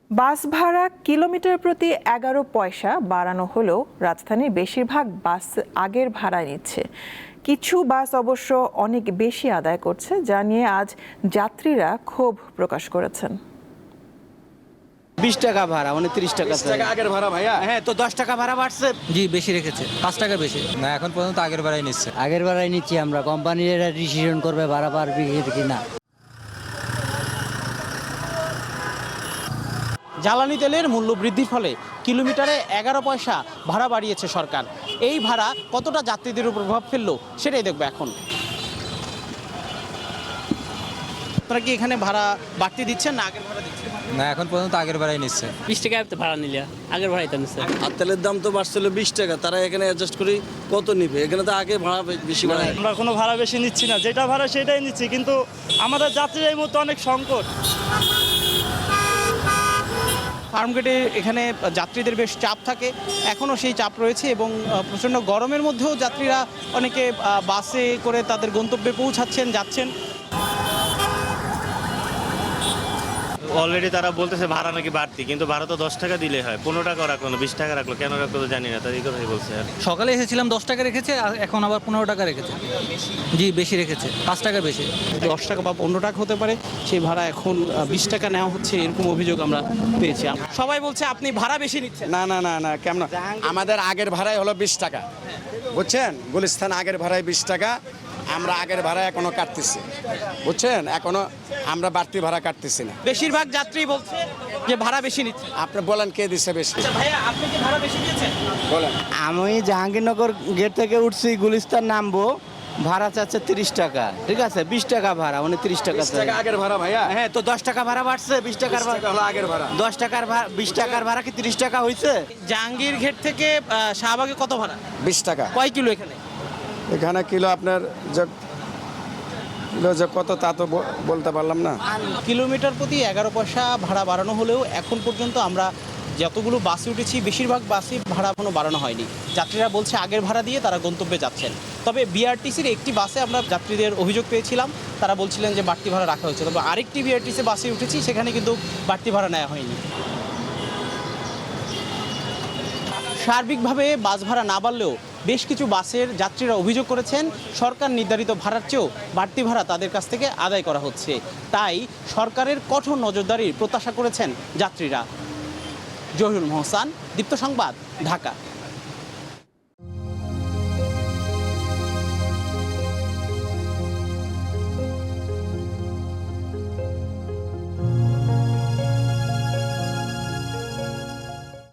বাস ভাড়া কিলোমিটার প্রতি 11 পয়সা বাড়ানো হলেও রাজধানীর বেশিরভাগ বাস আগের ভাড়ায় নিচ্ছে। কিছু বাস অবশ্য অনেক বেশি আদায় করছে, যা নিয়ে আজ যাত্রীরা ক্ষোভ প্রকাশ করেছেন। 20 টাকা ভাড়া, 29 টাকা আগের ভাড়া ভাইয়া। হ্যাঁ, তো 10 টাকা ভাড়া বাড়ছে। জি, বেশি রেখেছে, 5 টাকা বেশি। না, এখন পর্যন্ত আগের ভাড়াই নিচ্ছে। আগের ভাড়াই নিচ্ছি আমরা, কোম্পানি এটা ডিসিশন করবে ভাড়া বাড়বে কি না। জ্বালানি তেলের মূল্য বৃদ্ধির ফলে কিলোমিটারে 11 পয়সা ভাড়া বাড়িয়েছে সরকার। এই ভাড়া কতটা যাত্রীদের উপর প্রভাব ফেললো সেটাই দেখবো এখন। আপনারা কি এখানে ভাড়া বাড়তি দিচ্ছেন না আগের ভাড়া দিচ্ছেন? না, এখন পর্যন্ত আগের ভাড়াই নিচ্ছে। 20 টাকা ভাড়া নিলে আগের ভাড়াই তো নিচ্ছে। আর তেলের দাম তো বাড়ছিল 20 টাকা, তারা এখানে অ্যাডজাস্ট করি কত নিবে? এখানে তো আগে ভাড়া বেশি বাড়ায়। আমরা কোনো ভাড়া বেশি নিচ্ছি না, যেটা ভাড়া সেটাই নিচ্ছি, কিন্তু আমাদের যাত্রীর এই মুহূর্তে অনেক সংকট। ফার্মগেটে এখানে যাত্রীদের বেশ চাপ থাকে, এখনও সেই চাপ রয়েছে এবং প্রচণ্ড গরমের মধ্যেও যাত্রীরা অনেকে বাসে করে তাদের গন্তব্যে পৌঁছাচ্ছেন, যাচ্ছেন। অলরেডি তারা বলতেছে ভাড়া নাকি বাড়তি, কিন্তু ভাড়া তো 10 টাকা দিলে হয়, 15 টাকা রাখলো না 20 টাকা রাখলো, কেন রাখলো তো জানি না, তার এই কথাই বলছে। আর সকালে এসেছিলাম 10 টাকা রেখেছে, আর এখন আবার 15 টাকা রেখেছে। জি, বেশি রেখেছে, 5 টাকা বেশি। 10 টাকা বা 15 টাকা হতে পারে, সেই ভাড়া এখন 20 টাকা নেওয়া হচ্ছে, এরকম অভিযোগ আমরা পেয়েছি। সবাই বলছে আপনি ভাড়া বেশি নিচ্ছেন। না না না না, কেমন? আমাদের আগের ভাড়াই হলো 20 টাকা, বুঝছেন? গুলিস্তান আগের ভাড়ায় 20 টাকা, আমরা আগের ভাড়া এখনো কাটতেছি, বুঝছেন? এখনো আমরা বাড়তি ভাড়া কাটতেছি না। বেশিরভাগ যাত্রী বলছে যে ভাড়া বেশি নিচ্ছে। আপনি বলেন কে দিচ্ছে বেশি? আচ্ছা ভাইয়া, আপনি কি ভাড়া বেশি দিয়েছেন? বলেন। আমি জাহাঙ্গীরনগর গেট থেকে উঠছি, গুলিস্তান নামবো, ভাড়া চাচ্ছে 30 টাকা, ঠিক আছে? 20 টাকা ভাড়া, 29 টাকা। 20 টাকা আগের ভাড়া ভাইয়া। হ্যাঁ, তো 10 টাকা ভাড়া বাড়ছে, 20 টাকার 20 টাকা হলো আগের ভাড়া। 10 টাকার ভাড়া, 20 টাকার ভাড়া কি 30 টাকা হয়েছে? জাহাঙ্গীর ঘেট থেকে শাহবাগে কত ভাড়া? 20 টাকা। কয় কিলো এখানে? এখানে কিলো আপনার কিলো যে কত তা তো বলতে পারলাম না। কিলোমিটার প্রতি 11 পয়সা ভাড়া বাড়ানো হলেও এখন পর্যন্ত আমরা যতগুলো বাসে উঠেছি বেশিরভাগ বাসে ভাড়া এখনো বাড়ানো হয়নি। যাত্রীরা বলছে আগের ভাড়া দিয়ে তারা গন্তব্যে যাচ্ছেন। তবে বিআরটিসির একটি বাসে আমরা যাত্রীদের অভিযোগ পেয়েছিলাম, তারা বলছিলেন যে বাড়তি ভাড়া রাখা হয়েছে। তবে আরেকটি বিআরটিসি বাসে উঠেছি, সেখানে কিন্তু বাড়তি ভাড়া নেওয়া হয়নি। সার্বিকভাবে বাস ভাড়া না বাড়লেও বেশ কিছু বাসের যাত্রীরা অভিযোগ করেছেন সরকার নির্ধারিত ভাড়ার চেয়েও বাড়তি ভাড়া তাদের কাছ থেকে আদায় করা হচ্ছে। তাই সরকারের কঠোর নজরদারির প্রত্যাশা করেছেন যাত্রীরা। জহিরুল মোহসান, দীপ্ত সংবাদ, ঢাকা।